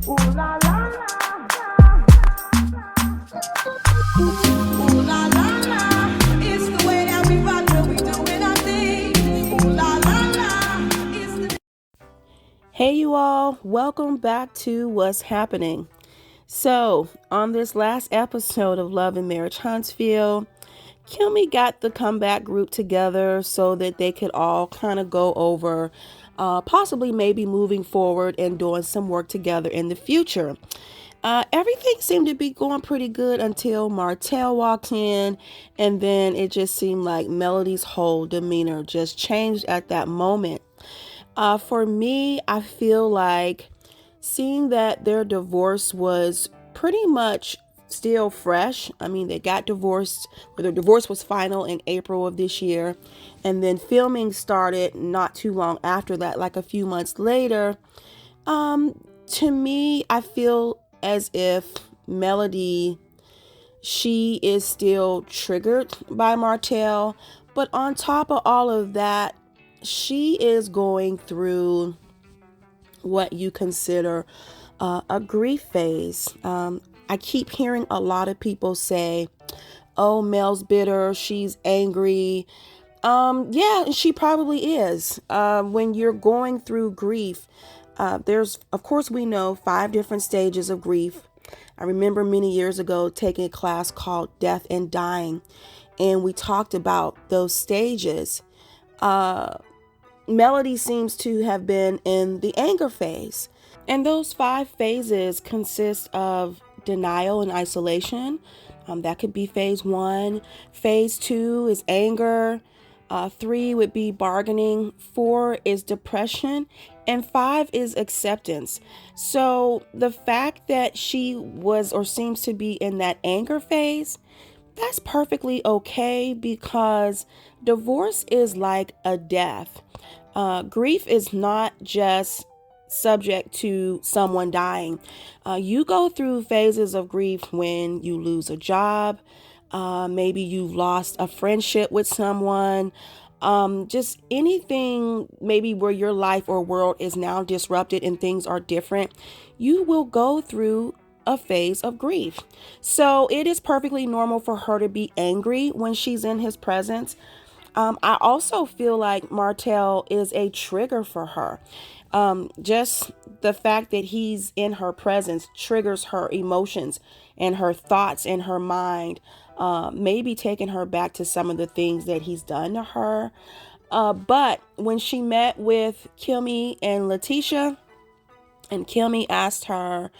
Ooh la la ooh la la, it's the way that we rock when we doing our thing. Ooh la la, it's the Hey you all, welcome back to What's Happening. So, on this last episode of Love and Marriage Huntsville, Kimmy got the comeback group together so that they could all kind of go over possibly maybe moving forward and doing some work together in the future. Everything seemed to be going pretty good until Martell walked in, and then it just seemed like Melody's whole demeanor just changed at that moment. For me, I feel like seeing that their divorce was pretty much still fresh. I mean, they got divorced, or their divorce was final in April of this year, and then filming started not too long after that, like a few months later. To me, I feel as if Melody, she is still triggered by Martell, but on top of all of that, she is going through what you consider a grief phase. I keep hearing a lot of people say, oh, Mel's bitter, she's angry. Yeah, she probably is. When you're going through grief, there's, of course, we know 5 different stages of grief. I remember many years ago taking a class called Death and Dying, and we talked about those stages. Melody seems to have been in the anger phase. And those 5 phases consist of denial and isolation. That could be phase 1. Phase 2 is anger. 3 would be bargaining. 4 is depression. And 5 is acceptance. So the fact that she was or seems to be in that anger phase, that's perfectly okay, because divorce is like a death. Grief is not just subject to someone dying. You go through phases of grief when you lose a job, maybe you've lost a friendship with someone, just anything maybe where your life or world is now disrupted and things are different. You will go through a phase of grief. So it is perfectly normal for her to be angry when she's in his presence. I also feel like Martell is a trigger for her. Just the fact that he's in her presence triggers her emotions and her thoughts in her mind, maybe taking her back to some of the things that he's done to her. But when she met with Kimmy and Letitia, and Kimmy asked her,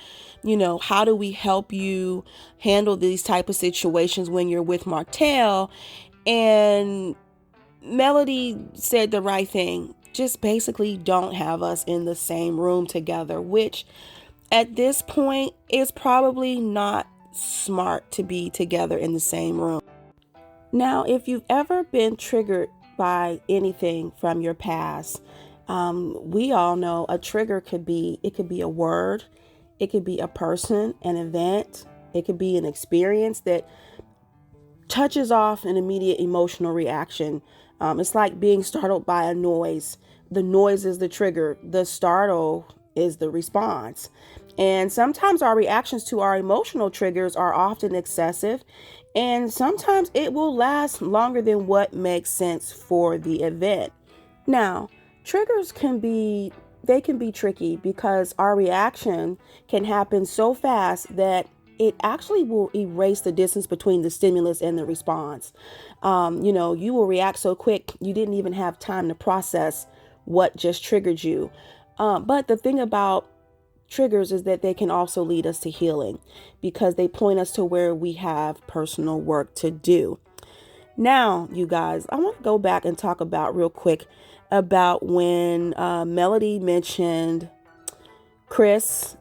how do we help you handle these type of situations when you're with Martell? And Melody said the right thing. Just basically don't have us in the same room together, which at this point is probably not smart to be together in the same room. Now, if you've ever been triggered by anything from your past, we all know a trigger could be a word, it could be a person, an event, it could be an experience that touches off an immediate emotional reaction. It's like being startled by a noise. The noise is the trigger. The startle is the response. And sometimes our reactions to our emotional triggers are often excessive. And sometimes it will last longer than what makes sense for the event. Now, triggers can be tricky because our reaction can happen so fast that it actually will erase the distance between the stimulus and the response. You will react so quick, you didn't even have time to process what just triggered you. But the thing about triggers is that they can also lead us to healing because they point us to where we have personal work to do. Now, you guys, I want to go back and talk about real quick about when Melody mentioned Chris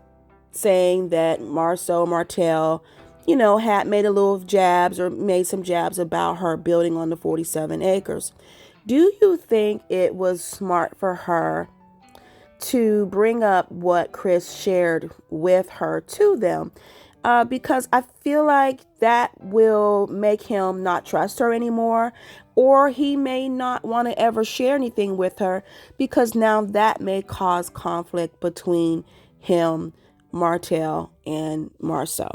saying that Martell, had made a little jabs or made some jabs about her building on the 47 acres. Do you think it was smart for her to bring up what Chris shared with her to them? Because I feel like that will make him not trust her anymore, or he may not want to ever share anything with her because now that may cause conflict between him Martell and Marceau.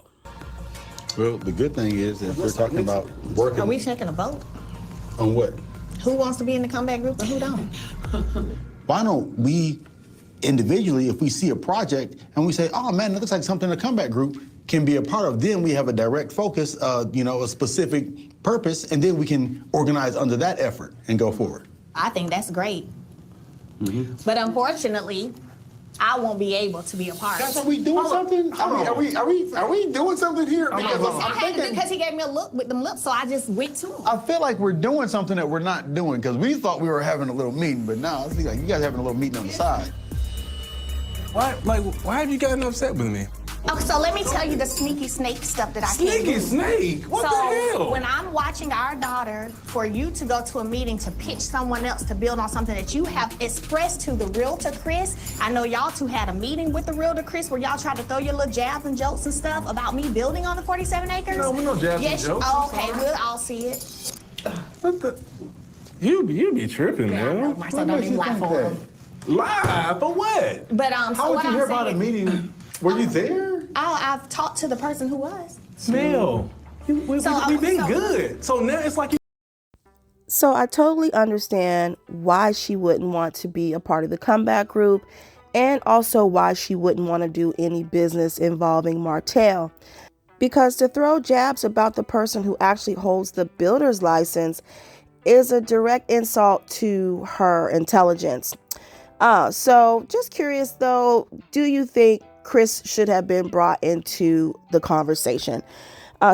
Well, the good thing is that we're talking about working. Are we taking a vote? On what? Who wants to be in the comeback group and who don't? Why don't we individually, if we see a project and we say, oh man, that looks like something the comeback group can be a part of, then we have a direct focus, a specific purpose, and then we can organize under that effort and go forward. I think that's great. But unfortunately, I won't be able to be a part. Are we doing something? Are we doing something here? Because I had to because he gave me a look with them lips, so I just went to him. I feel like we're doing something that we're not doing because we thought we were having a little meeting, but now it seems like you guys having a little meeting on the side. Why have you gotten upset with me? Okay, so let me tell you the sneaky snake stuff that I can't Sneaky do. snake? What the So hell? when I'm watching our daughter, for you to go to a meeting to pitch someone else to build on something that you have expressed to the realtor, Chris, I know y'all two had a meeting with the realtor, Chris, where y'all tried to throw your little jabs and jokes and stuff about me building on the 47 acres. No, we no jabs and jokes. Oh, okay, we'll all see it. What the? You be tripping, Yeah, I know, man. Marcel, don't even lie for him. Lie for what? But How so would what you I'm hear about a saying, meeting? Were you there? I've talked to the person who was. Mel, we've been So- good. So now it's like you. So I totally understand why she wouldn't want to be a part of the comeback group, and also why she wouldn't want to do any business involving Martell. Because to throw jabs about the person who actually holds the builder's license is a direct insult to her intelligence. So just curious though, do you think Chris should have been brought into the conversation?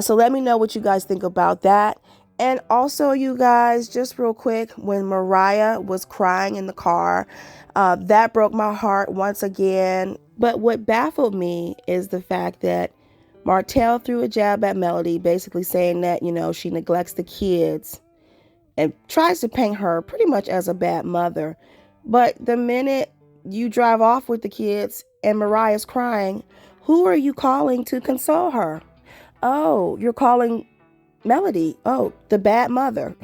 So let me know what you guys think about that. And also, you guys, just real quick, when Mariah was crying in the car, that broke my heart once again. But what baffled me is the fact that Martell threw a jab at Melody, basically saying that, she neglects the kids and tries to paint her pretty much as a bad mother. But the minute you drive off with the kids and Mariah's crying, who are you calling to console her? Oh, you're calling Melody. Oh, the bad mother.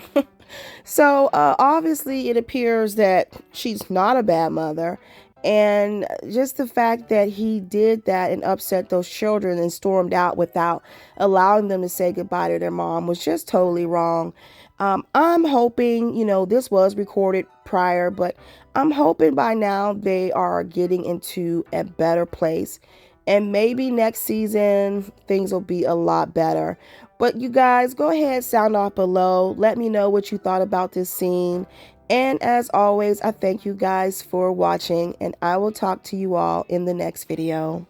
So obviously it appears that she's not a bad mother. And just the fact that he did that and upset those children and stormed out without allowing them to say goodbye to their mom was just totally wrong. I'm hoping, this was recorded prior, but I'm hoping by now they are getting into a better place. And maybe next season, things will be a lot better. But you guys, go ahead, sound off below. Let me know what you thought about this scene. And as always, I thank you guys for watching, and I will talk to you all in the next video.